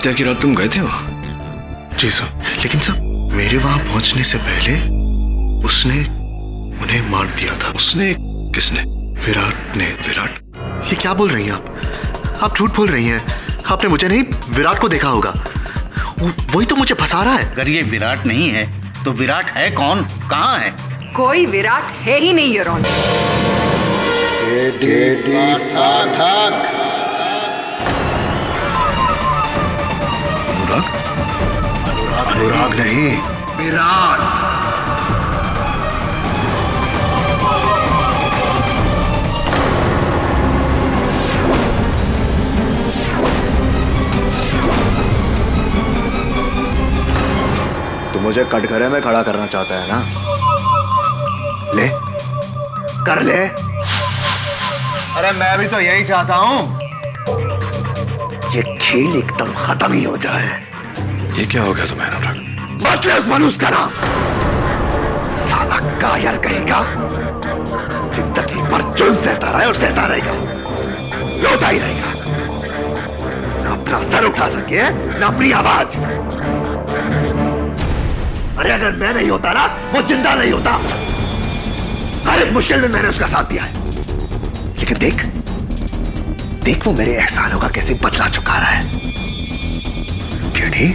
हत्या की रात तुम गए थे वहां? जी सर, लेकिन सर मेरे वहां पहुंचने से पहले उसने उन्हें मार दिया था। उसने? किसने? विराट ने। विराट? ये क्या बोल रही हैं आप झूठ बोल रही हैं। आपने मुझे नहीं, विराट को देखा होगा। वही तो मुझे फंसा रहा है। अगर ये विराट नहीं है तो विराट है कौन? कहाँ है? कोई विराट है ही नहीं योर ऑनर। अनुराग? अनुराग नहीं, विराट। तू मुझे कटघरे में खड़ा करना चाहता है ना? ले, कर ले। अरे मैं भी तो यही चाहता हूं, ये खेल एकदम खत्म ही हो जाए। ये क्या हो गया तुम्हें अनुराग? बदले उस मनुष्य का नाम। साला कायर कहेगा, जिंदगी भर जुल्म सहता रहा है और सहता रहेगा, रोता ही रहेगा। ना अपना सर उठा सके, ना अपनी आवाज। अरे अगर मैं नहीं होता ना, वो जिंदा नहीं होता। हर एक मुश्किल में मैंने उसका साथ दिया है। लेकिन देख देख, वो मेरे एहसानों का कैसे बदला चुका रहा है। केडी,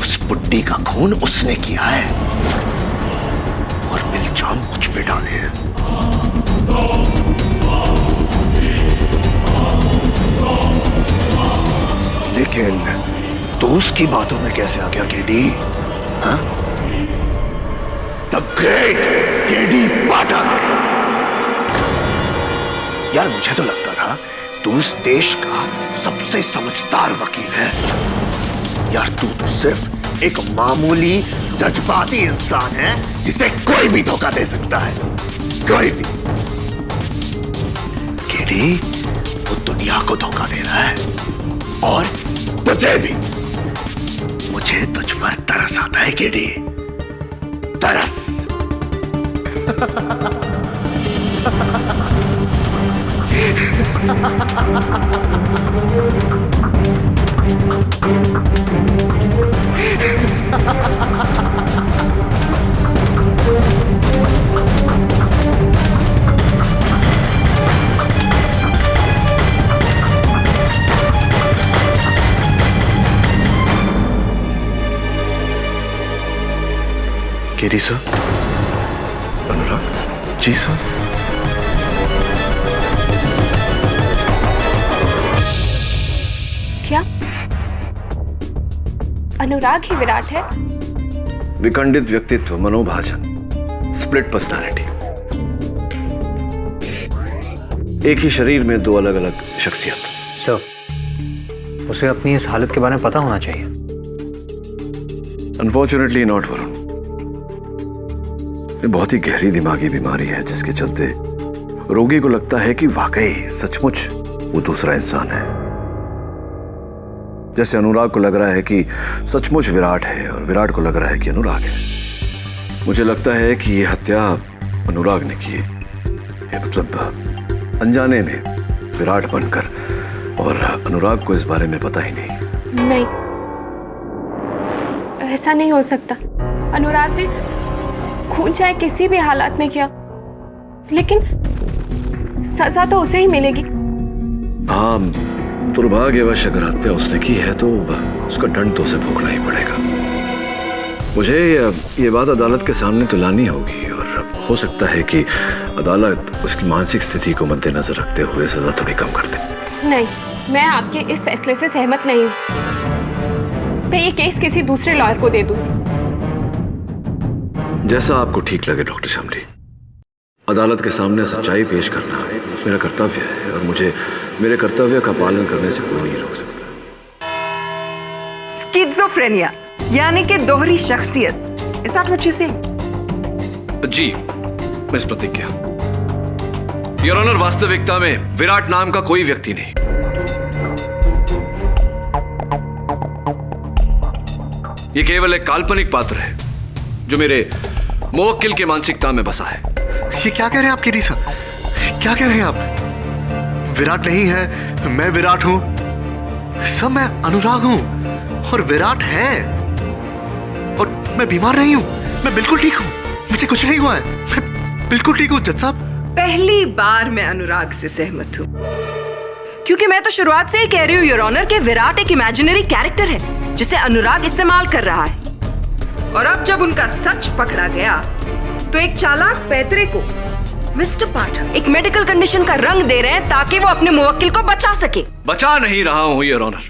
उस बुड्ढी का खून उसने किया है और इल्जाम मुझ पे डाले हैं। लेकिन तो उसकी बातों में कैसे आ गया केडी? हाँ? द ग्रेट केडी पाठक। यार मुझे तो लगता था तू इस देश का सबसे समझदार वकील है। यार तू तो सिर्फ एक मामूली जज्बाती इंसान है जिसे कोई भी धोखा दे सकता है, कोई भी। केडी, वो दुनिया को धोखा दे रहा है और तुझे भी। मुझे तुझ पर तरस आता है केडी, तरस। KD sir. अनुराग? जी सर। क्या अनुराग ही विराट है? विखंडित व्यक्तित्व, मनोभाजन, स्प्लिट पर्सनालिटी। एक ही शरीर में दो अलग अलग शख्सियत। सर, उसे अपनी इस हालत के बारे में पता होना चाहिए। Unfortunately not Varun. ये बहुत ही गहरी दिमागी बीमारी है जिसके चलते रोगी को लगता है कि वाकई सचमुच वो दूसरा इंसान है। जैसे अनुराग को लग रहा है कि सचमुच विराट है और विराट को लग रहा है कि अनुराग है। मुझे लगता है कि ये हत्या अनुराग ने की है, मतलब अनजाने में विराट बनकर, और अनुराग को इस बारे में पता ही नहीं। नहीं, ऐसा नहीं हो सकता। अनुराग ने खून चाहे किसी भी हालात में किया, लेकिन सजा तो उसे ही मिलेगी। हाँ, दुर्भाग्यवश अगर हत्या उसने की है तो उसका दंड तो उसे भोगना ही पड़ेगा। मुझे ये बात अदालत के सामने तो लानी होगी और हो सकता है कि अदालत उसकी मानसिक स्थिति को मद्देनजर रखते हुए सजा थोड़ी कम कर दे। नहीं, मैं आपके इस फैसले से सहमत नहीं हूँ। मैं ये केस किसी दूसरे लॉयर को दे दूंगी। जैसा आपको ठीक लगे डॉक्टर शामली। अदालत के सामने सच्चाई पेश करना मेरा कर्तव्य है और मुझे मेरे कर्तव्य का पालन करने से कोई नहीं रोक सकता। स्किज़ोफ्रेनिया यानी कि दोहरी शख्सियत। Is that what you say? जी, मिस प्रतिज्ञा। योर ऑनर, वास्तविकता में विराट नाम का कोई व्यक्ति नहीं। ये केवल एक काल्पनिक पात्र है जो मेरे मुवक्किल की मानसिकता में बसा है। ये क्या कह रहे हैं आप केडी साहब? क्या कह रहे हैं आप? विराट नहीं है, मैं विराट हूं। सब मैं अनुराग हूं और विराट है, और मैं बीमार नहीं हूं, मैं बिल्कुल ठीक हूं, मुझे कुछ नहीं हुआ है, मैं बिल्कुल ठीक हूं जज साहब। पहली बार मैं अनुराग से सहमत हूँ, क्योंकि मैं तो शुरुआत से ही कह रही हूँ योर ऑनर कि विराट एक इमेजिनरी कैरेक्टर है जिसे अनुराग इस्तेमाल कर रहा है। और अब जब उनका सच पकड़ा गया तो एक चालाक पैतरे को मिस्टर पाठक एक मेडिकल कंडीशन का रंग दे रहे हैं ताकि वो अपने मुवक्किल को बचा सके। बचा नहीं रहा हूं योर ऑनर,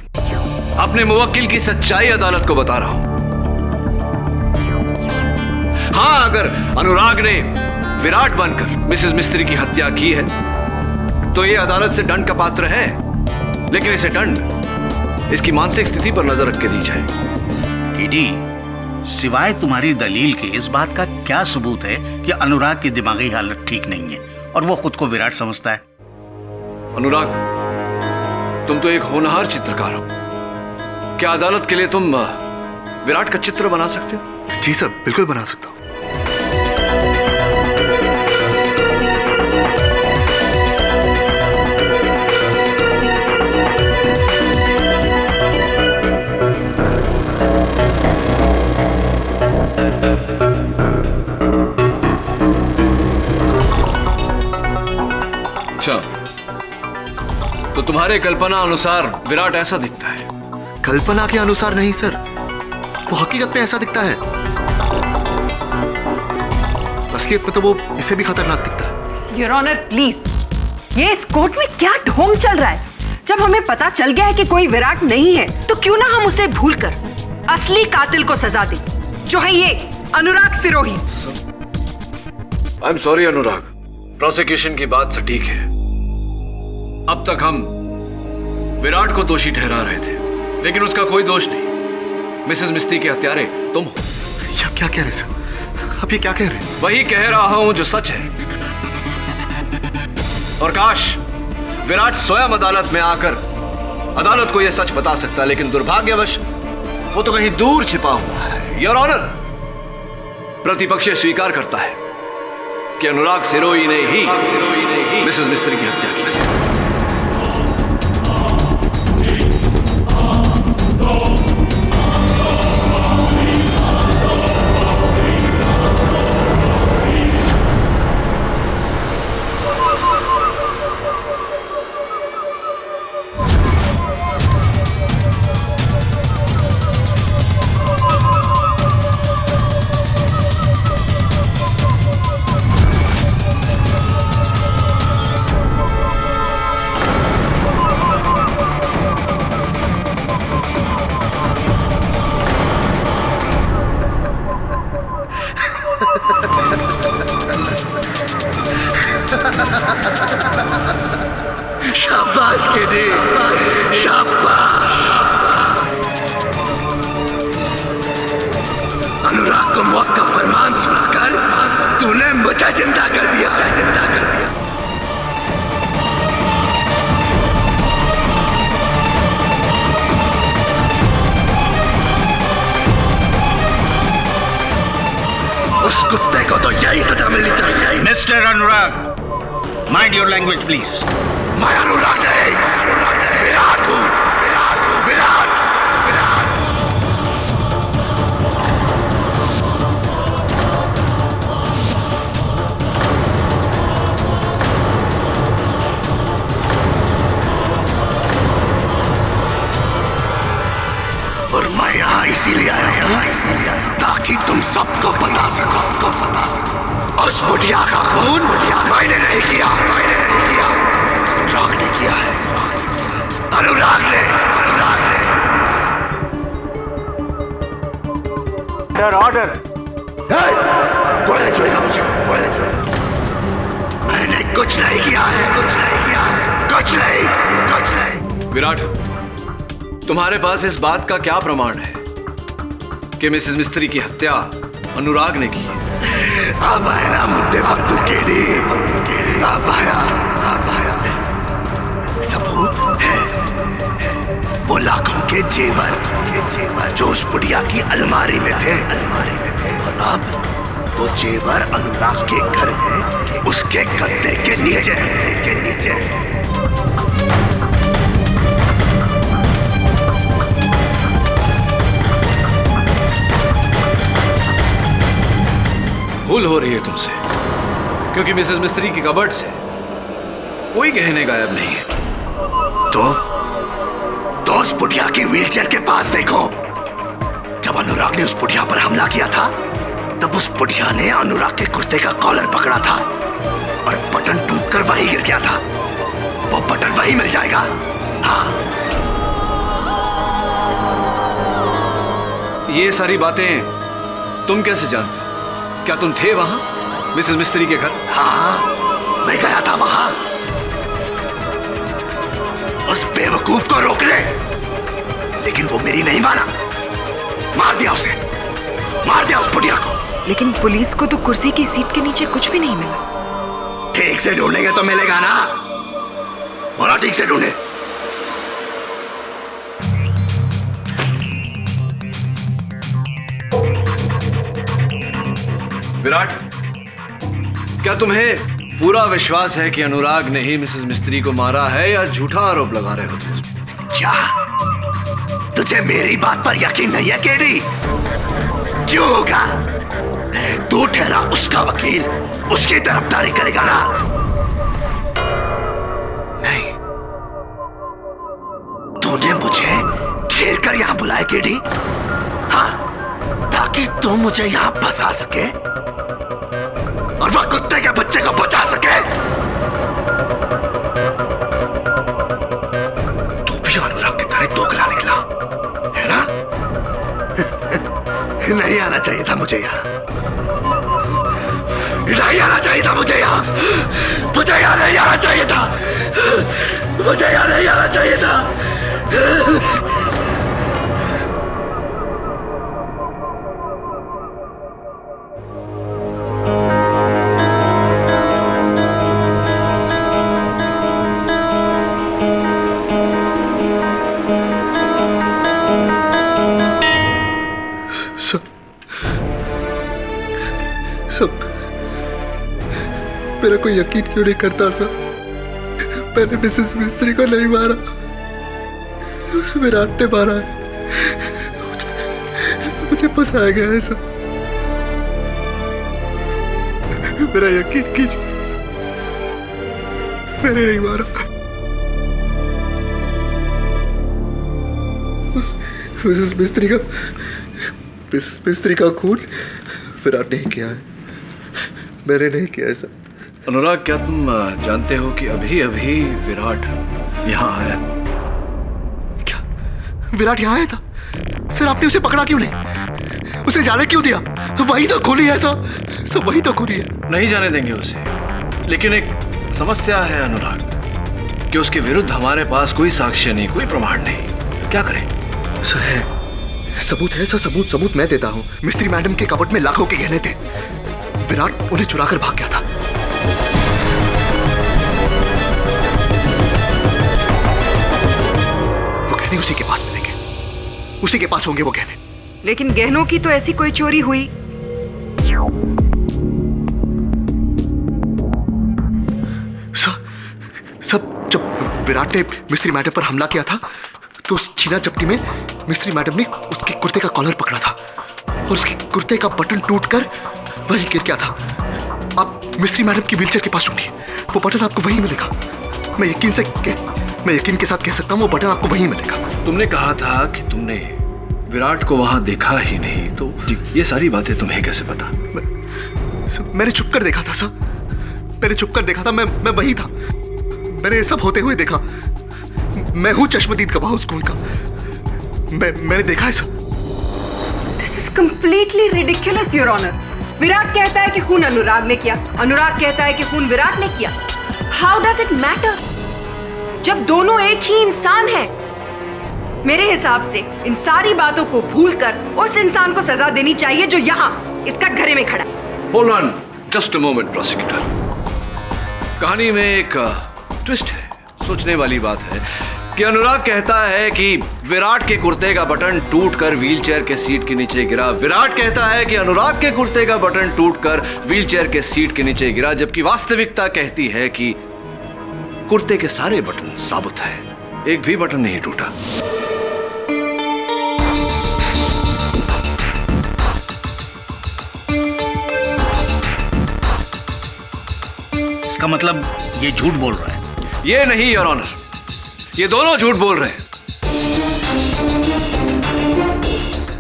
अपने मुवक्किल की सच्चाई अदालत को बता रहा हूं। हाँ, अगर अनुराग ने विराट बनकर मिसेस मिस्त्री की हत्या की है तो ये अदालत से दंड का पात्र है, लेकिन इसे दंड इसकी मानसिक स्थिति पर नजर रख के दी जाए। केडी, सिवाय तुम्हारी दलील के इस बात का क्या सबूत है कि अनुराग की दिमागी हालत ठीक नहीं है और वो खुद को विराट समझता है? अनुराग, तुम तो एक होनहार चित्रकार हो, क्या अदालत के लिए तुम विराट का चित्र बना सकते हो? जी सर, बिल्कुल बना सकता हूं। अच्छा, तो तुम्हारे कल्पना अनुसार विराट ऐसा दिखता है? कल्पना के अनुसार नहीं सर, वो हकीकत में ऐसा दिखता है। असलियत में तो वो इसे भी खतरनाक दिखता है। योर ऑनर प्लीज, ये इस कोर्ट में क्या ढोंग चल रहा है? जब हमें पता चल गया है कि कोई विराट नहीं है तो क्यों ना हम उसे भूलकर असली कातिल को सजा दें, जो है ये Anurag Sirohi. I am sorry Anurag, prosecution की बात सटीक है। अब तक हम विराट को दोषी ठहरा रहे थे, लेकिन उसका कोई दोष नहीं। मिसेस मिस्त्री के हत्यारे तुम हो। ये क्या कह रहे सर? अब ये क्या कह रहे हैं? वही कह रहा हूं जो सच है। और काश विराट स्वयं अदालत में आकर अदालत को यह सच बता सकता, लेकिन दुर्भाग्यवश वो तो कहीं दूर छिपा हुआ है। योर ऑनर, प्रतिपक्ष स्वीकार करता है कि अनुराग सिरोही ने ही मिसेस मिस्त्री की हत्या की। शाबाश केडी, शाबाश। अनुराग को मौत का फरमान सुनाकर तूने मुझे जिंदा कर दिया, जिंदा कर दिया। उस कुत्ते को तो यही सजा मिलनी चाहिए। Mister Anurag, mind your language please. मैं अनुराग नहीं, विराट हूं, विराट। और मैं यहाँ इसीलिए आया हूं ताकि तुम सबको बता सको, उस बुढ़िया का खून मैंने नहीं किया, अनुराग ने किया है, अनुराग ने। Sir order. बोलने चाहिए मुझे, बोलने चाहिए। मैंने कुछ नहीं किया है, कुछ नहीं। विराट, तुम्हारे पास इस बात का क्या प्रमाण है कि मिसेस मिस्त्री की हत्या अनुराग ने की? अब आया ना मुद्दे पर तू केडी, अब आया। सबूत है वो लाखों के जेवर जो उस बुढ़िया की अलमारी में थे, और अब वो जेवर अनुराग के घर में उसके गद्दे के नीचे। भूल हो रही है तुमसे, क्योंकि मिसेस मिस्त्री की कबर्ड से कोई गहने गायब नहीं है। तो उस बुढ़िया की व्हीलचेयर के पास देखो। जब अनुराग ने उस बुढ़िया पर हमला किया था, तब उस बुढ़िया ने अनुराग के कुर्ते का कॉलर पकड़ा था और बटन टूटकर वहीं गिर गया था। वो बटन वहीं मिल जाएगा। हाँ, ये सारी बातें तुम कैसे जानते हो? क्या तुम थे वहां मिसेस मिस्त्री के घर? हाँ, मैं गया था वहां। उस बेवकूफ को रोक ले, लेकिन वो मेरी नहीं माना। मार दिया उसे, मार दिया उस बुढ़िया को। लेकिन पुलिस को तो कुर्सी की सीट के नीचे कुछ भी नहीं मिला। ठीक से ढूंढेंगे तो मिलेगा ना। बोला ठीक से ढूंढे। विराट, क्या तुम्हें पूरा विश्वास है कि अनुराग ने ही मिसेस मिस्त्री को मारा है, या झूठा आरोप लगा रहे हो तुम उस पर? क्या तुझे मेरी बात पर यकीन नहीं है केडी? क्यों होगा? तू ठहरा उसका वकील, उसकी तरफदारी करेगा ना? नहीं, तूने मुझे घेर कर यहां बुलाया केडी, हाँ, ताकि तू मुझे यहां फंसा सके और वह कुत्ते के बच्चे को बचा सके। तू भी अनुराग की तरह दोगला निकला है ना? नहीं आना चाहिए था मुझे यहाँ, नहीं आना चाहिए था मुझे यहाँ, मुझे यहाँ नहीं आना चाहिए था, मुझे यहाँ नहीं आना चाहिए था। मेरा कोई यकीन क्यों नहीं करता सर? मैंने मिसेस मिस्त्री को नहीं मारा, उस विराट ने मारा है। मुझे फंसाया गया है सर, मेरा यकीन कीजिए, मैंने नहीं मारा। मिसेस मिस्त्री का खून विराट नहीं किया है, मैंने नहीं किया है सर। अनुराग, क्या तुम जानते हो कि अभी अभी विराट यहाँ आया? क्या विराट यहाँ आया था? सर आपने उसे पकड़ा क्यों नहीं? उसे जाने क्यों दिया? वही तो खूनी है सर, वही तो खूनी है। नहीं जाने देंगे उसे, लेकिन एक समस्या है अनुराग, कि उसके विरुद्ध हमारे पास कोई साक्ष्य नहीं, कोई प्रमाण नहीं। क्या करें? सर है, सबूत है सर, सबूत मैं देता हूँ। मिस्त्री मैडम के कबर्ड में लाखों के गहने थे, विराट उन्हें चुराकर भाग गया था। वो गहने उसी के पास मिलेंगे, उसी के पास होंगे वो गहने। लेकिन गहनों की तो ऐसी कोई चोरी हुई? सब जब विराट ने मिस्त्री मैडम पर हमला किया था, तो उस छीना झपटी में मिस्त्री मैडम ने उसके कुर्ते का कॉलर पकड़ा था और उसके कुर्ते का बटन टूटकर वहीं गिर गया था। आप मिस्त्री मैडम की व्हीलचेयर के पास ढूंढिए, वो बटन आपको वहीं मिलेगा। मैं यकीन के साथ कह सकता हूँ, वो बटन आपको वहीं मिलेगा। तुमने कहा था कि तुमने विराट को वहां देखा ही नहीं, तो ये सारी बातें तुम्हें कैसे पता? मैंने छुप कर देखा था सर, मैंने छुप कर देखा था, मैं वही था, मैंने ये सब होते हुए देखा। मैं हूं चश्मदीद गवाह उस खून का, मैंने देखा है sir. This is completely ridiculous your honour. Virat कहता है कि खून अनुराग ने किया, अनुराग कहता है कि खून विराट ने किया। हाउ डज इट मैटर जब दोनों एक ही इंसान हैं? मेरे हिसाब से इन सारी बातों को भूलकर उस इंसान को सजा देनी चाहिए जो यहाँ इस कटघरे में खड़ा है। Hold on just a moment prosecutor. कहानी में एक ट्विस्ट है, सोचने वाली बात है कि अनुराग कहता है कि विराट के कुर्ते का बटन टूटकर व्हीलचेयर के सीट के नीचे गिरा। विराट कहता है कि अनुराग के कुर्ते का बटन टूटकर व्हीलचेयर के सीट के नीचे गिरा, जबकि वास्तविकता कहती है कि कुर्ते के सारे बटन साबुत हैं, एक भी बटन नहीं टूटा। इसका मतलब ये झूठ बोल रहा है? ये नहीं योर ऑनर, ये दोनों झूठ बोल रहे हैं।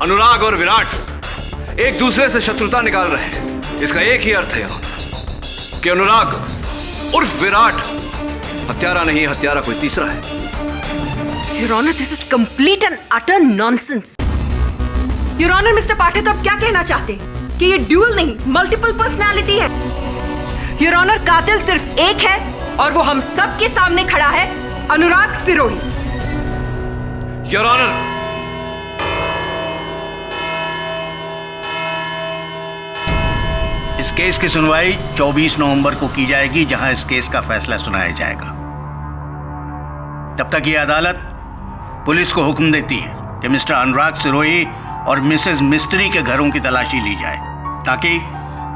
अनुराग और विराट एक दूसरे से शत्रुता निकाल रहे हैं। इसका एक ही अर्थ है योर ऑनर कि अनुराग उर्फ विराट हत्यारा नहीं, हत्यारा कोई तीसरा है। Your honour, this is complete and utter nonsense. Your honour, mister Pathak तो अब क्या कहना चाहते हैं कि ये ड्यूल नहीं मल्टीपल पर्सनालिटी है? योर ऑनर, कातिल सिर्फ एक है और वो हम सब के सामने खड़ा है, अनुराग सिरोही। योर ऑनर, इस केस की सुनवाई 24 नवंबर को की जाएगी, जहां इस केस का फैसला सुनाया जाएगा। तब तक ये अदालत पुलिस को हुक्म देती है कि मिस्टर अनुराग सिरोही और मिसेस मिस्त्री के घरों की तलाशी ली जाए, ताकि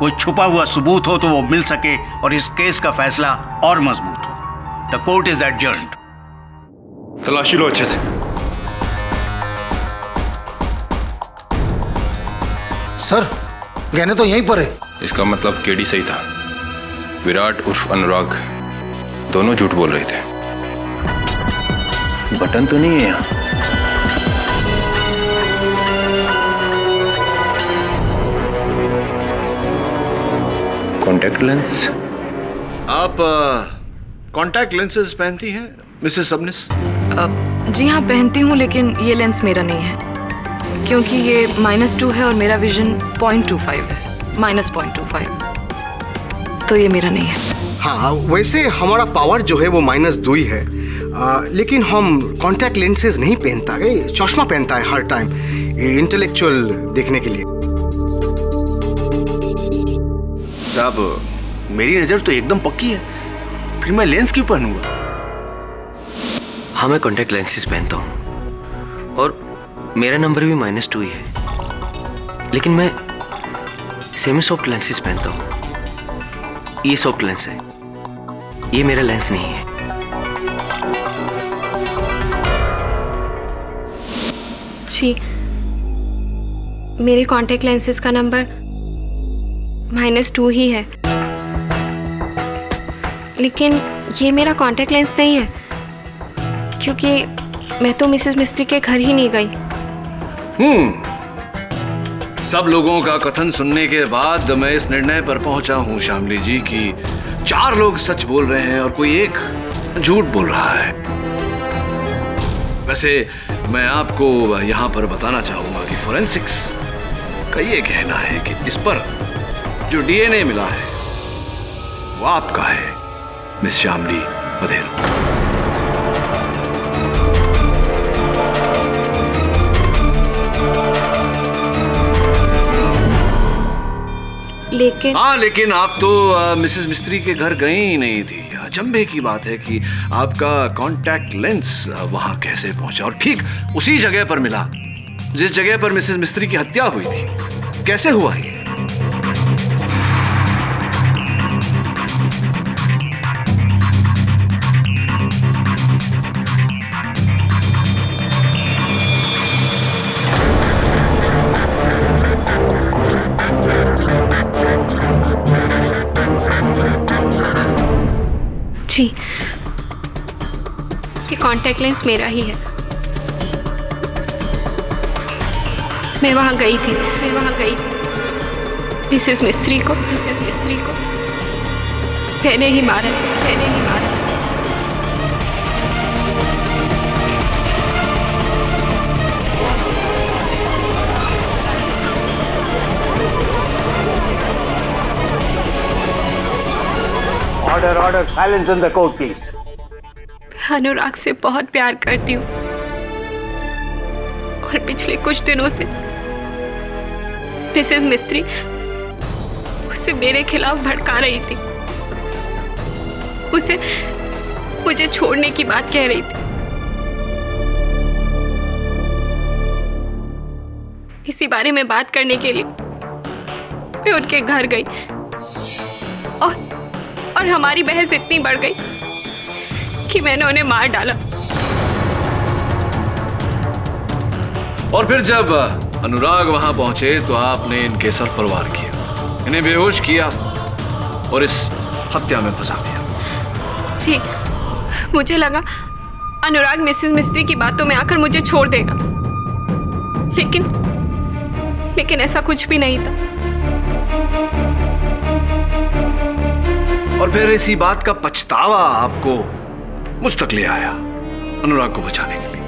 कोई छुपा हुआ सबूत हो तो वो मिल सके और इस केस का फैसला और मजबूत हो। The court is adjourned. तलाशी लो अच्छे से। सर, गहने तो यहीं पर है। इसका मतलब केडी सही था। विराट उर्फ अनुराग दोनों झूठ बोल रहे थे। बटन तो नहीं है यहाँ। Contact lens. आप कॉन्टैक्ट लेंसेज पहनती हैं मिसेस सबनिस? जी हाँ, पहनती हूँ, लेकिन ये लेंस मेरा नहीं है, क्योंकि ये -2 है और मेरा विजन 0.25 है, -0.25, तो ये मेरा नहीं है। हाँ, वैसे हमारा पावर जो है वो -2 ही है, लेकिन हम कॉन्टैक्ट लेंसेज नहीं पहनता है, चश्मा पहनता है हर टाइम, इंटेलेक्चुअल देखने के लिए। साहब, मेरी नज़र तो एकदम पक्की है, फिर मैं लेंस क्यों पहनूंगा? हाँ, मैं कॉन्टैक्ट लेंसेज पहनता हूँ और मेरा नंबर भी -2 ही है, लेकिन मैं सेमी सॉफ्ट लेंसेज पहनता हूँ। ये सॉफ्ट लेंस है, ये मेरा लेंस नहीं है। जी, मेरे कॉन्टैक्ट लेंसेज का नंबर -2 ही है, लेकिन ये मेरा कॉन्टैक्ट लेंस नहीं है, क्योंकि मैं तो मिसेस मिस्त्री के घर ही नहीं गई। सब लोगों का कथन सुनने के बाद मैं इस निर्णय पर पहुंचा हूं श्यामली जी कि 4 लोग सच बोल रहे हैं और कोई एक झूठ बोल रहा है। वैसे मैं आपको यहां पर बताना चाहूंगा कि फोरेंसिक्स का ये कहना है कि इस पर जो डीएनए मिला है वो आपका है, मिस श्यामली बधेल। लेकिन आप तो मिसेस मिस्त्री के घर गई ही नहीं थी। अचंभे की बात है कि आपका कॉन्टैक्ट लेंस वहां कैसे पहुंचा और ठीक उसी जगह पर मिला जिस जगह पर मिसेस मिस्त्री की हत्या हुई थी। कैसे हुआ ये? जी, ये कॉन्टैक्ट लेंस मेरा ही है। मैं वहाँ गई थी मिसेस मिस्त्री को मैंने ही मारा। Order, silence in the court please. Anurag से बहुत प्यार करती हूँ और पिछले कुछ दिनों से मिसेस मिस्त्री उसे मेरे खिलाफ भड़का रही थी, उसे मुझे छोड़ने की बात कह रही थी। इसी बारे में बात करने के लिए मैं उनके घर गई और हमारी बहस इतनी बढ़ गई कि मैंने उन्हें मार डाला। और फिर जब अनुराग वहां पहुंचे तो आपने इनके सर पर वार किया, इन्हें बेहोश किया और इस हत्या में फंसा दिया। जी, मुझे लगा अनुराग मिसेस मिस्त्री की बातों में आकर मुझे छोड़ देगा, लेकिन ऐसा कुछ भी नहीं था। और फिर इसी बात का पछतावा आपको मुझ तक ले आया अनुराग को बचाने के लिए।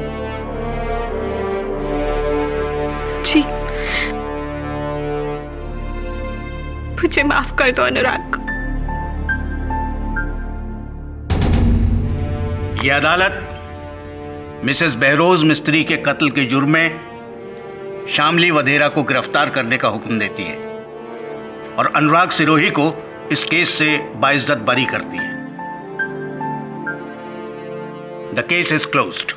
जी, मुझे माफ कर दो अनुराग। यह अदालत मिसेस बहरोज मिस्त्री के कत्ल के जुर्म में शामली वधेरा को गिरफ्तार करने का हुक्म देती है और अनुराग सिरोही को इस केस से बाइज्जत बरी करती है। The case is closed.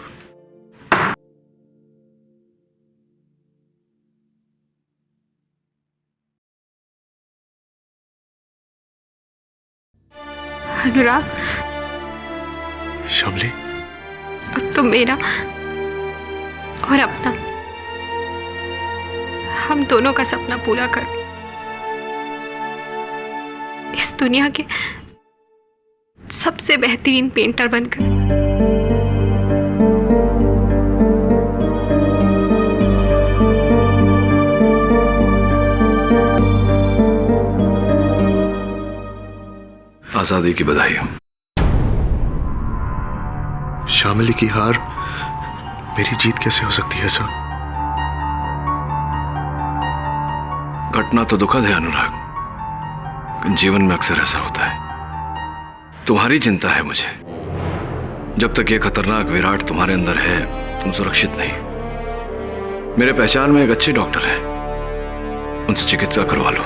Anurag, Shamli, अब तो मेरा और अपना, हम दोनों का सपना पूरा कर इस दुनिया के सबसे बेहतरीन पेंटर बनकर। आजादी की बधाई हो। शामली की हार मेरी जीत कैसे हो सकती है सर? घटना तो दुखद है अनुराग, लेकिन जीवन में अक्सर ऐसा होता है। तुम्हारी चिंता है मुझे। जब तक ये खतरनाक विराट तुम्हारे अंदर है, तुम सुरक्षित नहीं। मेरे पहचान में एक अच्छे डॉक्टर है, उनसे चिकित्सा करवा लो।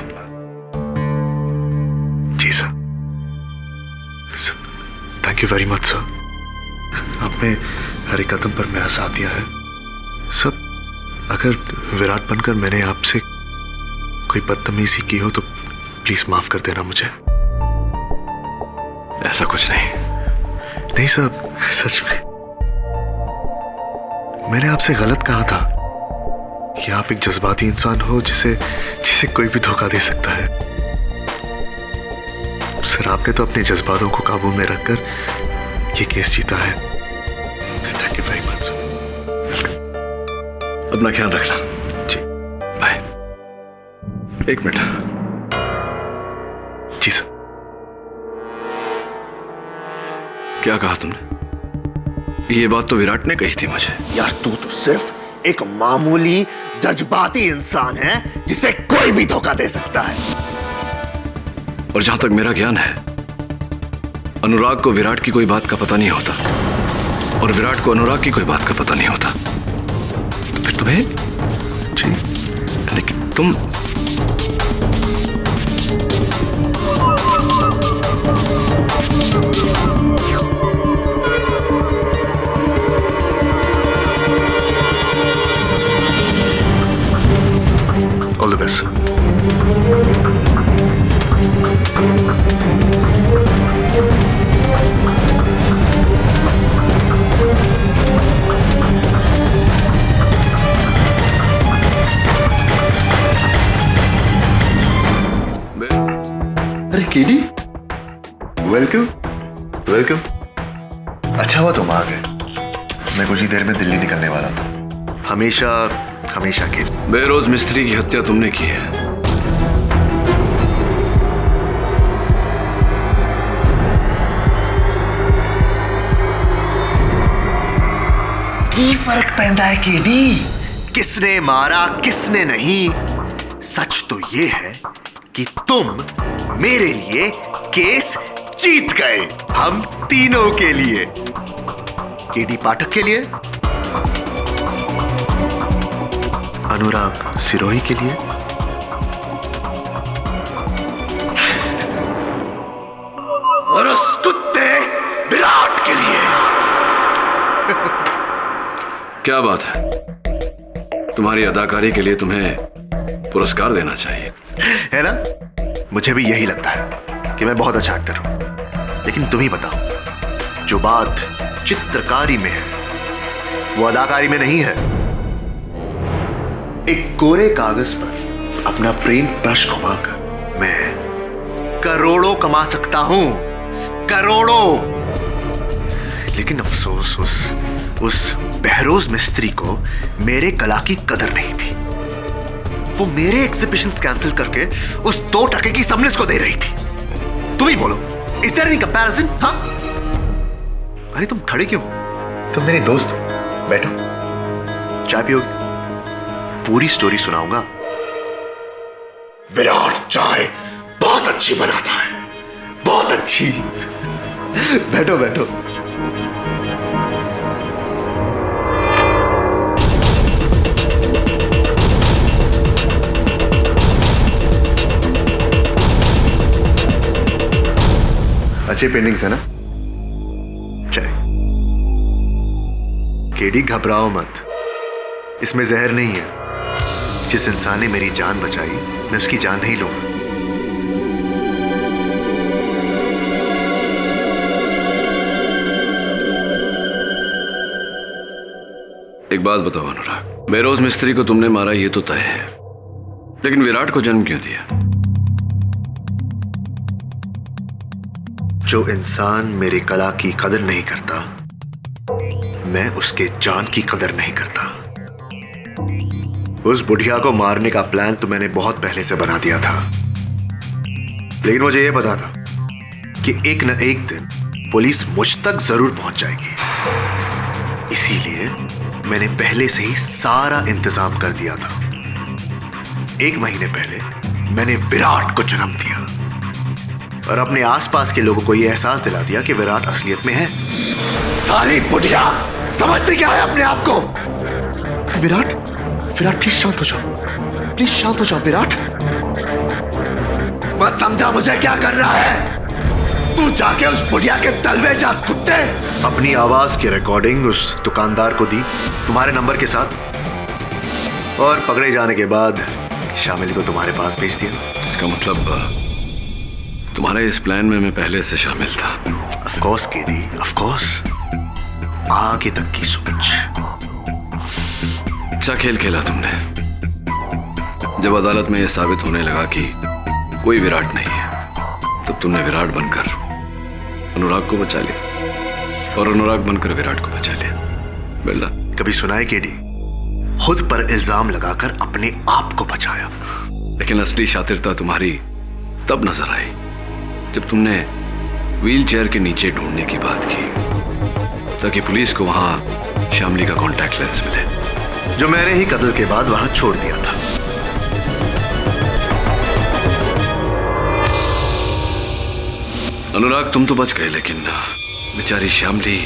जी sir, thank you very much sir. आपने हर एक कदम पर मेरा साथ दिया है। सब अगर विराट बनकर मैंने आपसे कोई बदतमीजी की हो तो प्लीज माफ कर देना मुझे। ऐसा कुछ नहीं। नहीं साहब, सच में मैंने आपसे गलत कहा था कि आप एक जज्बाती इंसान हो जिसे कोई भी धोखा दे सकता है। सर, आपने तो अपने जज्बातों को काबू में रखकर ये केस जीता है। Thank you very much sir. अपना ख्याल रखना। जी, बाय। एक मिनट। जी सर। क्या कहा तुमने? ये बात तो विराट ने कही थी मुझे। यार, तू तो सिर्फ एक मामूली जज्बाती इंसान है जिसे कोई भी धोखा दे सकता है। और जहां तक मेरा ज्ञान है, अनुराग को विराट की कोई बात का पता नहीं होता और विराट को अनुराग की कोई बात का पता नहीं होता। तो फिर तुम्हें जी, लेकिन तुम ऑल द बेस्ट। अरे केडी, वेलकम वेलकम। अच्छा हुआ तुम आ गए, मैं कुछ ही देर में दिल्ली निकलने वाला था। हमेशा हमेशा के लिए। बहरोज मिस्त्री की हत्या तुमने की है। की फर्क पैदा है केडी, किसने मारा किसने नहीं। सच तो ये है कि तुम मेरे लिए केस जीत गए, हम तीनों के लिए। केडी पाठक के लिए, अनुराग सिरोही के लिए, और उस कुत्ते विराट के लिए। क्या बात है, तुम्हारी अदाकारी के लिए तुम्हें पुरस्कार देना चाहिए, है ना? मुझे भी यही लगता है कि मैं बहुत अच्छा एक्टर हूं। लेकिन तुम ही बताओ, जो बात चित्रकारी में है वो अदाकारी में नहीं है। एक कोरे कागज पर अपना प्रेम ब्रश घुमाकर मैं करोड़ों कमा सकता हूं, करोड़ों। लेकिन अफसोस उस बहरोज मिस्त्री को मेरे कला की कदर नहीं थी। वो मेरे एग्जिबिशंस कैंसिल करके उस 2 टके की सबनेस को दे रही थी। तुम ही बोलो, इज देयर एनी कंपैरिजन? हाँ? अरे तुम खड़े क्यों हो? तुम मेरे दोस्त हो, बैठो, चाय पियोगे? पूरी स्टोरी सुनाऊंगा। विराट चाय बहुत अच्छी बनाता है, बहुत अच्छी। बैठो बैठो। अच्छी पेंटिंग्स है ना? चाय। केडी घबराओ मत, इसमें जहर नहीं है। जिस इंसान ने मेरी जान बचाई, मैं उसकी जान नहीं लूंगा। एक बात बताओ अनुराग, बहरोज मिस्त्री को तुमने मारा ये तो तय है, लेकिन विराट को जन्म क्यों दिया? जो इंसान मेरी कला की कदर नहीं करता, मैं उसके जान की कदर नहीं करता। उस बुढ़िया को मारने का प्लान तो मैंने बहुत पहले से बना दिया था, लेकिन मुझे यह पता था कि एक न एक दिन पुलिस मुझ तक जरूर पहुंच जाएगी। इसीलिए मैंने पहले से ही सारा इंतजाम कर दिया था। 1 महीने पहले मैंने विराट को जन्म दिया और अपने आसपास के लोगों को यह एहसास दिला दिया कि विराट असलियत में है। साली बुढ़िया, समझते क्या है अपने आप को? विराट, विराट प्लीज शांत हो जाओ, प्लीज शांत हो जाओ विराट। मत समझा मुझे क्या कर रहा है। तू जाके उस बुढ़िया के तलवे जा कुत्ते। अपनी आवाज की रिकॉर्डिंग उस दुकानदार को दी तुम्हारे नंबर के साथ, और पकड़े जाने के बाद शामिल को तुम्हारे पास भेज दिया। इसका मतलब तुम्हारे इस प्लान में मैं पहले से शामिल था। Of course KD, of course. आगे तक की सोच। अच्छा खेल खेला तुमने। जब अदालत में यह साबित होने लगा कि कोई विराट नहीं है, तब तुमने विराट बनकर अनुराग को बचा लिया और अनुराग बनकर विराट को बचा लिया। बेल्ला, कभी सुना है केडी? खुद पर इल्जाम लगाकर अपने आप को बचाया। लेकिन असली शातिरता तुम्हारी तब नजर आई जब तुमने व्हील चेयर के नीचे ढूंढने की बात की, ताकि पुलिस को वहां शामली का कॉन्टैक्ट लेंस मिले, जो मैंने ही कत्ल के बाद वहां छोड़ दिया था। अनुराग तुम तो बच गए, लेकिन बेचारी शामली।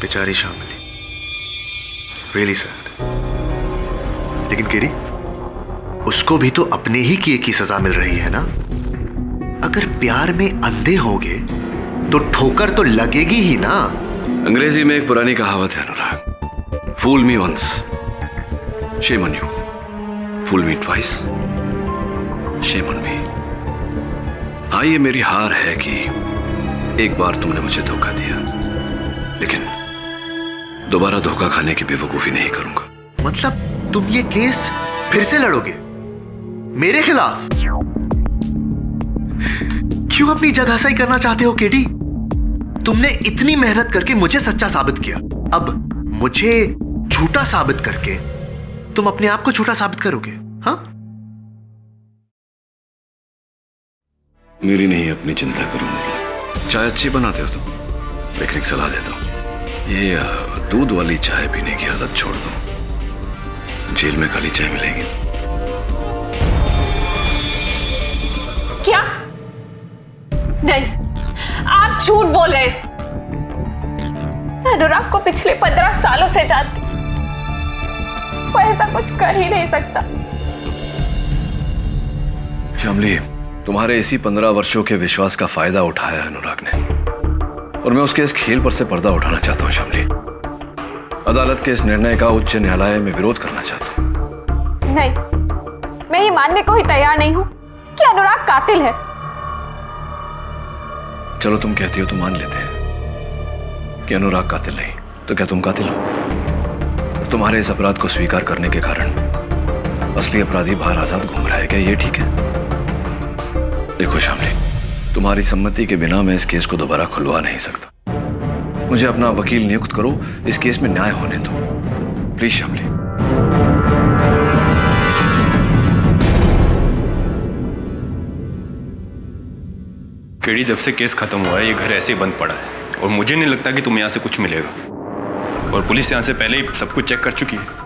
बेचारी शामली, रियली सैड। लेकिन केरी, उसको भी तो अपने ही किए की सजा मिल रही है ना। अगर प्यार में अंधे होंगे तो ठोकर तो लगेगी ही ना। अंग्रेजी में एक पुरानी कहावत है Anurag, fool me once, shame on you, fool me twice, shame on me. हाँ, ये मेरी हार है कि एक बार तुमने मुझे धोखा दिया, लेकिन दोबारा धोखा खाने की बेवकूफी नहीं करूंगा। मतलब तुम ये केस फिर से लड़ोगे मेरे खिलाफ? क्यों अपनी जगहसाई करना चाहते हो केडी? तुमने इतनी मेहनत करके मुझे सच्चा साबित किया, अब मुझे झूठा साबित करके तुम अपने आप को झूठा साबित करोगे? हाँ? मेरी नहीं, अपनी चिंता करो। चाय अच्छी बनाते हो तुम, लेकिन एक सलाह देता हूं, ये दूध वाली चाय पीने की आदत छोड़ दो। जेल में खाली चाय मिलेगी। क्या? नहीं, आप झूठ बोल रहे। अनुराग को पिछले 15 सालों से जानती, वो ऐसा कुछ कर ही नहीं सकता। शामली, तुम्हारे इसी 15 वर्षों के विश्वास का फायदा उठाया अनुराग ने, और मैं उसके इस खेल पर से पर्दा उठाना चाहता हूं। शामली, अदालत के इस निर्णय का उच्च न्यायालय में विरोध करना चाहता हूं। नहीं, मैं ये मानने को ही तैयार नहीं हूं कि अनुराग कातिल है। चलो, तुम कहती हो तो मान लेते हैं कि अनुराग कातिल नहीं, तो क्या तुम कातिल हो? तुम्हारे इस अपराध को स्वीकार करने के कारण असली अपराधी बाहर आजाद घूम रहा है, क्या ये ठीक है? देखो शामली, तुम्हारी सम्मति के बिना मैं इस केस को दोबारा खुलवा नहीं सकता। मुझे अपना वकील नियुक्त करो, इस केस में न्याय होने दो। प्लीज शामली। केडी, जब से केस खत्म हुआ है ये घर ऐसे ही बंद पड़ा है और मुझे नहीं लगता कि तुम्हें यहाँ से कुछ मिलेगा। और पुलिस यहाँ से पहले ही सब कुछ चेक कर चुकी है।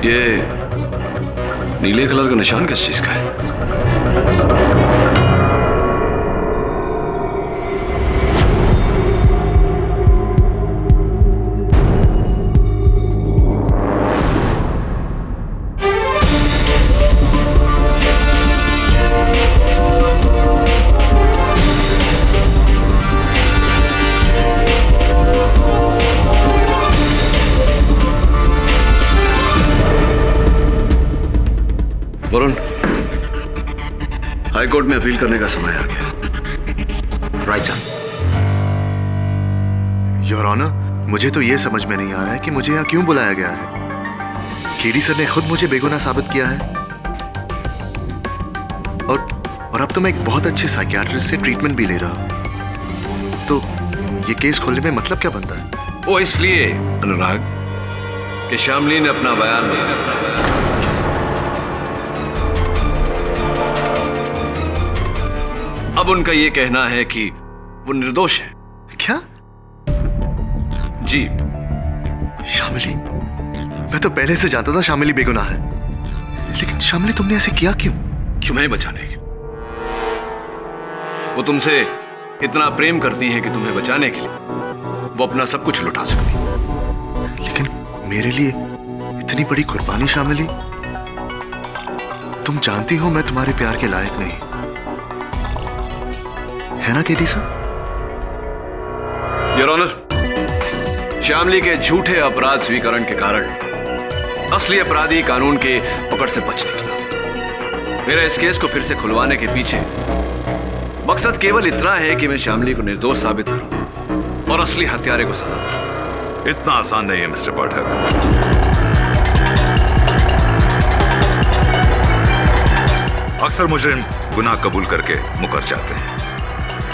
ये नीले कलर का निशान किस चीज का है? वरुण, हाईकोर्ट में अपील करने का समय आ गया। Right sir. योर ऑनर, मुझे तो ये समझ में नहीं आ रहा है कि मुझे यहाँ क्यों बुलाया गया है। केडी सर ने खुद मुझे बेगुनाह साबित किया है और अब तो मैं एक बहुत अच्छे साइकियाट्रिस्ट से ट्रीटमेंट भी ले रहा हूँ। तो ये केस खोलने में मतलब क्या बनता है? वो इसलिए अनुराग कि शामली ने अपना बयान दिया। अब उनका यह कहना है कि वो निर्दोष है। क्या? जी। शामली? मैं तो पहले से जानता था शामली बेगुनाह है, लेकिन शामली तुमने ऐसे किया क्यों? क्यों? मैं बचाने के। वो तुमसे इतना प्रेम करती है कि तुम्हें बचाने के लिए वो अपना सब कुछ लुटा सकती है। लेकिन मेरे लिए इतनी बड़ी कुर्बानी शामली, तुम जानती हो मैं तुम्हारे प्यार के लायक नहीं, है ना KD sir? Your honour, Shamli के झूठे अपराध स्वीकरण के कारण असली अपराधी कानून के पकड़ से बच निकला। मेरा इस केस को फिर से खुलवाने के पीछे मकसद केवल इतना है कि मैं शामली को निर्दोष साबित करूं और असली हत्यारे को सजा दूं। इतना आसान नहीं है मिस्टर पाठक। अक्सर मुजरिम गुनाह कबूल करके मुकर जाते हैं।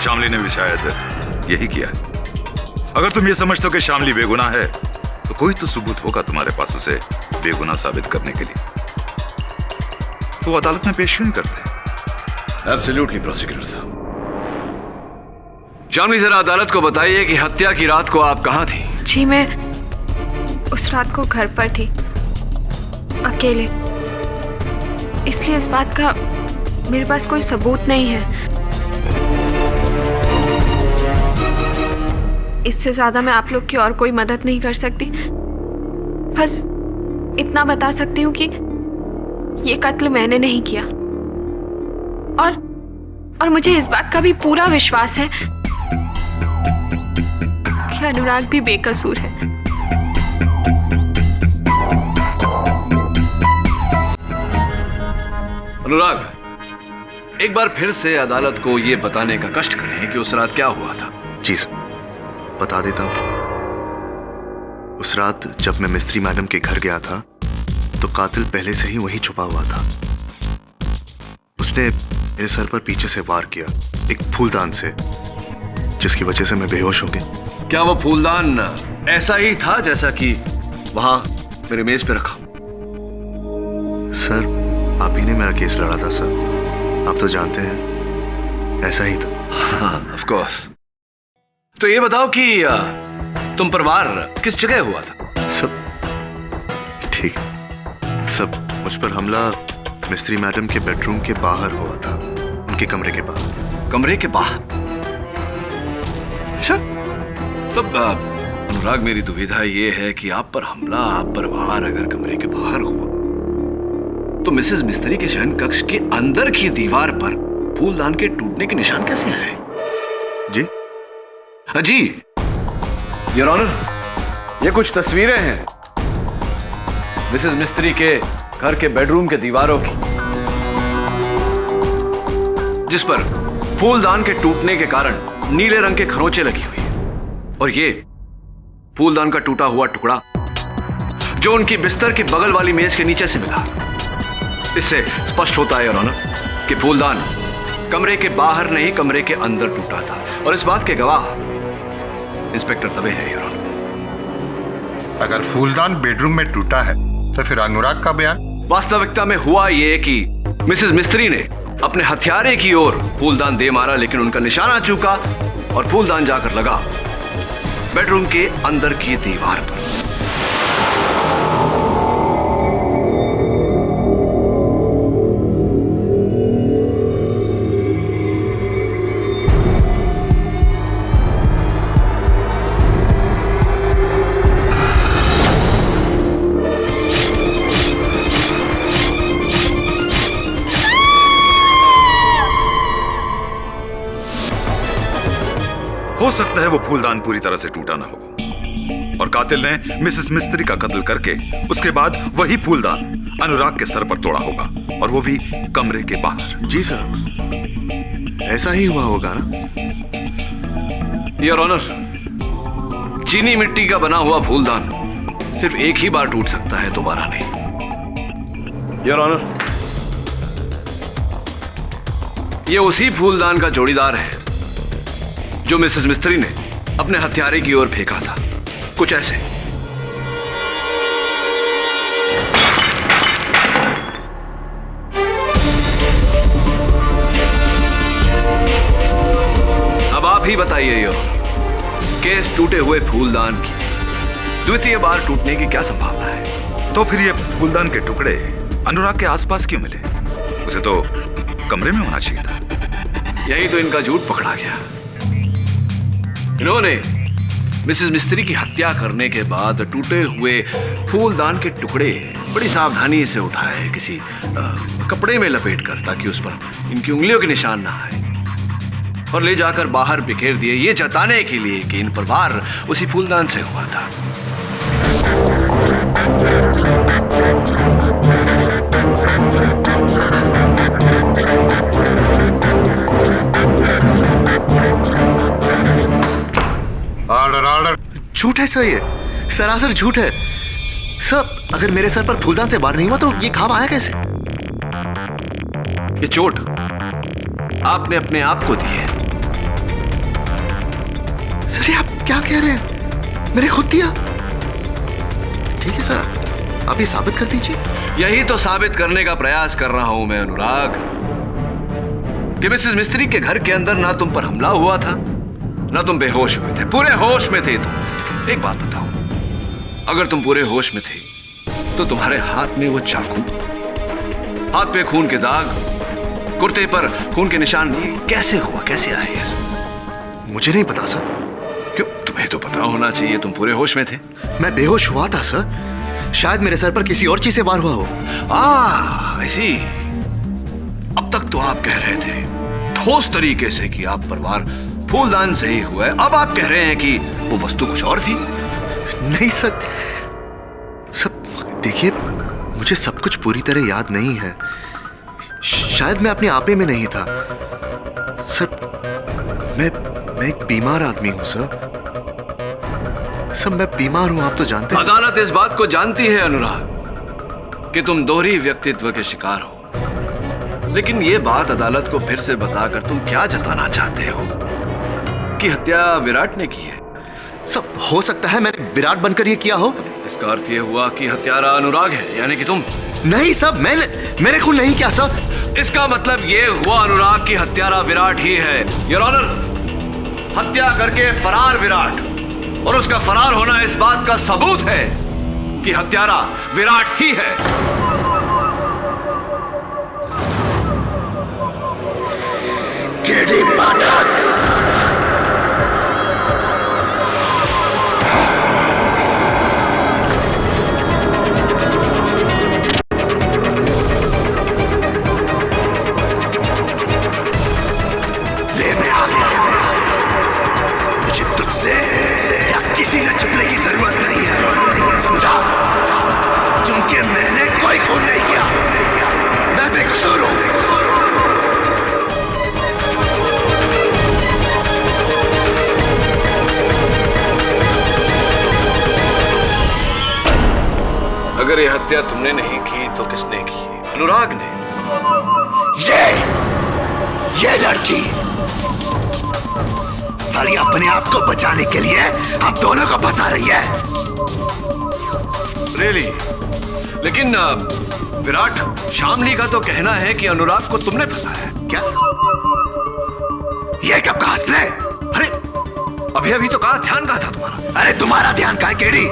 शामली ने भी शायद यही किया। अगर तुम ये समझते हो कि शामली बेगुनाह है तो कोई तो सबूत होगा तुम्हारे पास उसे बेगुनाह साबित करने के लिए। तो अदालत में पेश क्यों नहीं करते? एब्सोल्युटली प्रोसिक्यूटर साहब। शामली, जरा अदालत को बताइए कि हत्या की रात को आप कहां थी? जी, मैं उस रात को घर पर थी, अकेले। इसलिए इस बात का मेरे पास कोई सबूत नहीं है। इससे ज्यादा मैं आप लोग की और कोई मदद नहीं कर सकती। बस इतना बता सकती हूँ कि ये कत्ल मैंने नहीं किया और मुझे इस बात का भी पूरा विश्वास है कि अनुराग भी बेकसूर है। अनुराग, एक बार फिर से अदालत को यह बताने का कष्ट करें कि उस रात क्या हुआ था। जी सर, बता देता हूं। उस रात जब मैं मिस्त्री मैडम के घर गया था तो कातिल पहले से ही वहीं छुपा हुआ था। उसने मेरे सर पर पीछे से वार किया, एक फूलदान से, जिसकी वजह से मैं बेहोश हो गया। क्या वो फूलदान ऐसा ही था जैसा कि वहां मेरे मेज पे रखा? सर, आप ही ने मेरा केस लड़ा था सर, आप तो जानते हैं ऐसा ही था। हाँ, ऑफ कोर्स। तो ये बताओ कि तुम पर वार किस जगह हुआ था? सब ठीक है। सब मुझ पर हमला मिस्त्री मैडम के बेडरूम के बाहर हुआ था, उनके कमरे के बाहर। कमरे के बाहर? अच्छा, तब अनुराग, मेरी दुविधा ये है कि आप पर हमला, आप पर वार अगर कमरे के बाहर हुआ तो मिसेस मिस्त्री के शयन कक्ष के अंदर की दीवार पर फूलदान के टूटने के निशान कैसे आए? जी जी योर ऑनर, ये कुछ तस्वीरें हैं मिसेस मिस्त्री के घर के बेडरूम के दीवारों की, जिस पर फूलदान के टूटने के कारण नीले रंग के खरोंचे लगी हुई है। और ये फूलदान का टूटा हुआ टुकड़ा जो उनकी बिस्तर की बगल वाली मेज के नीचे से मिला। इससे स्पष्ट होता है योर ऑनर कि फूलदान कमरे के बाहर नहीं कमरे के अंदर टूटा था, और इस बात के गवाह इंस्पेक्टर दवे है योर ऑनर। अगर फूलदान बेडरूम में टूटा है तो फिर अनुराग का बयान? वास्तविकता में हुआ यह कि मिसेस मिस्त्री ने अपने हथियारे की ओर फूलदान दे मारा, लेकिन उनका निशाना चूका और फूलदान जाकर लगा बेडरूम के अंदर की दीवार पर। हो सकता है वो फूलदान पूरी तरह से टूटा ना हो और कातिल ने मिसेस मिस्त्री का कत्ल करके उसके बाद वही फूलदान अनुराग के सर पर तोड़ा होगा, और वो भी कमरे के बाहर। जी सर, ऐसा ही हुआ होगा ना? योर ऑनर, चीनी मिट्टी का बना हुआ फूलदान सिर्फ एक ही बार टूट सकता है, दोबारा नहीं। योर ऑनर, ये उसी फूलदान का जोड़ीदार है जो मिसेस मिस्त्री ने अपने हथियारे की ओर फेंका था, कुछ ऐसे। अब आप ही बताइए यो, केस टूटे हुए फूलदान की द्वितीय बार टूटने की क्या संभावना है? तो फिर ये फूलदान के टुकड़े अनुराग के आसपास क्यों मिले? उसे तो कमरे में होना चाहिए था। यही तो इनका झूठ पकड़ा गया। इन्होंने मिसेस मिस्त्री की हत्या करने के बाद टूटे हुए फूलदान के टुकड़े बड़ी सावधानी से उठाए, किसी कपड़े में लपेट कर, ताकि उस पर इनकी उंगलियों के निशान ना आए, और ले जाकर बाहर बिखेर दिए, ये जताने के लिए कि इन पर वार उसी फूलदान से हुआ था। Order order. झूठ है सर, ये सरासर झूठ है सर। अगर मेरे सर पर फूलदान से वार नहीं हुआ तो ये घाव आया कैसे? ये चोट आपने अपने आप को दी है। सर, आप क्या कह रहे हैं? मैंने खुद दिया? ठीक है सर, आप ये साबित कर दीजिए। यही तो साबित करने का प्रयास कर रहा हूं मैं अनुराग, कि मिसेस मिस्त्री के घर के अंदर ना तुम पर हमला हुआ था, ना तुम बेहोश हुए थे, पूरे होश में थे तुम। एक बात बताओ, अगर तुम पूरे होश में थे तो तुम्हारे हाथ में वो चाकू, हाथ पे खून के दाग, कुर्ते पर खून के निशान कैसे हुआ, कैसे आए? मुझे नहीं पता सर। क्यों? तुम्हें तो पता होना चाहिए, तुम पूरे होश में थे। मैं बेहोश हुआ था सर, शायद मेरे सर पर किसी और चीज से वार हुआ हो। ऐसी। अब तक तो आप कह रहे थे ठोस तरीके से कि आप पर वार फूलदान से ही हुआ है, अब आप कह रहे हैं कि वो वस्तु कुछ और थी। नहीं सर, सब देखिए, मुझे सब कुछ पूरी तरह याद नहीं है। शायद मैं अपने आपे में नहीं था सर। मैं एक बीमार आदमी हूं सर। सब मैं बीमार हूं, आप तो जानते हैं। अदालत इस बात को जानती है अनुराग कि तुम दोहरी व्यक्तित्व के शिकार हो, लेकिन ये बात अदालत को फिर से बताकर तुम क्या जताना चाहते हो कि हत्या विराट ने की है? सब हो सकता है मैंने विराट बनकर ये किया हो। इसका अर्थ ये हुआ कि हत्यारा अनुराग है, यानी कि तुम। नहीं सब, मैंने खून नहीं किया सर। इसका मतलब ये हुआ अनुराग की हत्यारा विराट ही है। योर ऑनर, हत्या करके फरार विराट, और उसका फरार होना इस बात का सबूत है कि हत्यारा विराट ही है। केडी पाठक, अगर ये हत्या तुमने नहीं की तो किसने की? अनुराग ने। ये लड़की साली अपने आप को बचाने के लिए हम दोनों को फंसा रही है। रियली? लेकिन विराट, शामली का तो कहना है कि अनुराग को तुमने फंसाया है। क्या? ये कब कहा इसने? अरे अभी तो कहा, ध्यान कहा था तुम्हारा। अरे तुम्हारा ध्यान कहा केडी?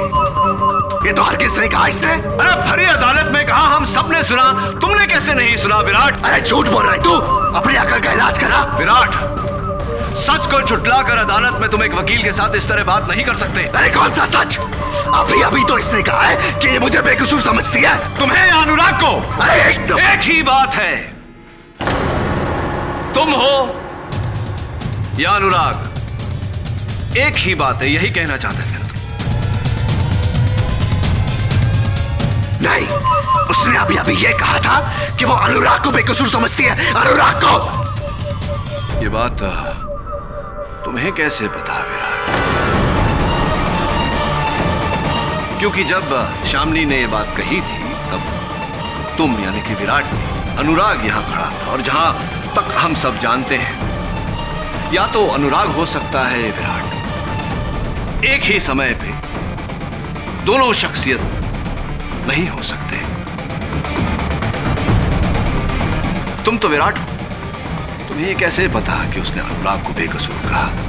ये तो हर किसने कहा इसने। अरे भरी अदालत में कहा, हम सबने सुना, तुमने कैसे नहीं सुना विराट? अरे झूठ बोल रहा है तू, अपनी अकल का इलाज करा। विराट, सच को झुटलाकर अदालत में तुम एक वकील के साथ इस तरह बात नहीं कर सकते। अरे कौन सा सच? अभी तो इसने कहा है कि ये मुझे बेकसूर समझती है। तुम्हें या अनुराग को? अरे एक ही बात है, तुम हो या अनुराग, एक ही बात है, यही कहना चाहते थे तुम। नहीं, उसने अभी ये कहा था कि वो अनुराग को बेकसूर समझती है। अनुराग को। ये बात तुम्हें कैसे पता विराट? क्योंकि जब शामली ने ये बात कही थी तब तुम यानी कि विराट ने, अनुराग यहां खड़ा था, और जहां तक हम सब जानते हैं, या तो अनुराग हो सकता है विराट। एक ही समय पे दोनों शख्सियत नहीं हो सकते। तुम तो विराट हो, तुम्हें कैसे पता कि उसने अनुराग को बेकसूर कहा था?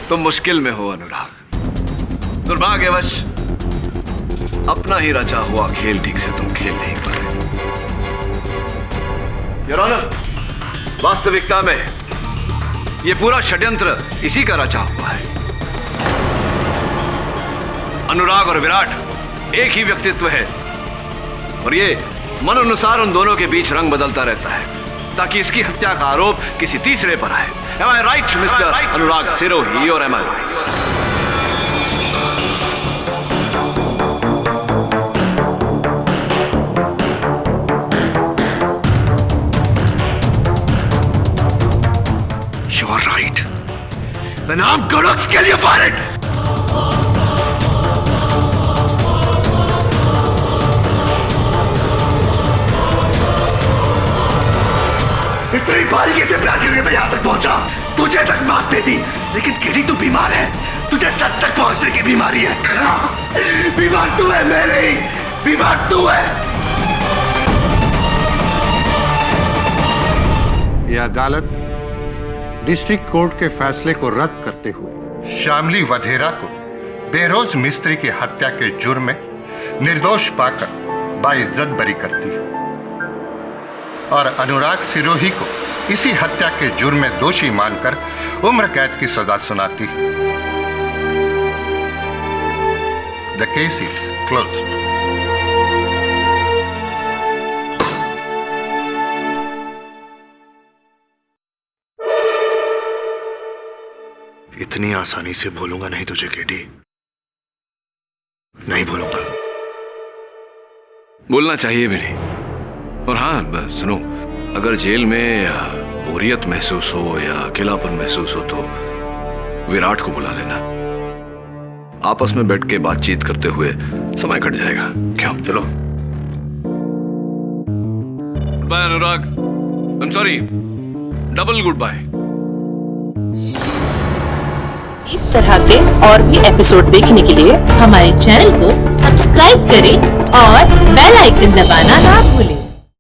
तुम मुश्किल में हो अनुराग। दुर्भाग्यवश अपना ही रचा हुआ खेल ठीक से तुम खेल नहीं पाए। योर ऑनर, वास्तविकता में ये पूरा षड्यंत्र इसी का रचा हुआ है। अनुराग और विराट एक ही व्यक्तित्व है, और ये मन अनुसार उन दोनों के बीच रंग बदलता रहता है ताकि इसकी हत्या का आरोप किसी तीसरे पर आए। Am I right, Mr. Anurag Sirohi, or am I wrong? You are right. Then I'm gonna kill you for it. इतनी बारीकी से प्लान करके मैं यहां तक पहुंचा, तुझे तक मात दे दी, लेकिन केडी तू बीमार है, तुझे सच तक पहुंचने की बीमारी है। बीमार तू है, मैं नहीं, बीमार तू है। यह अदालत डिस्ट्रिक्ट कोर्ट के फैसले को रद्द करते हुए शामली वधेरा को बेरोज मिस्त्री की हत्या के जुर्म में निर्दोष पाकर बाइज्जत बरी करती है और अनुराग सिरोही को इसी हत्या के जुर्म में दोषी मानकर उम्र कैद की सजा सुनाती है। The case is closed. इतनी आसानी से भूलूंगा नहीं तुझे केडी, नहीं भूलूंगा। बोलना चाहिए भी नहीं। और हाँ सुनो, अगर जेल में बोरियत महसूस हो या अकेलापन महसूस हो तो विराट को बुला लेना। आपस में बैठ के बातचीत करते हुए समय कट जाएगा। क्यों? चलो bye Anurag. I am sorry, double goodbye. इस तरह के और भी एपिसोड देखने के लिए हमारे चैनल को सब्सक्राइब करें और बेल आइकन दबाना ना भूलें।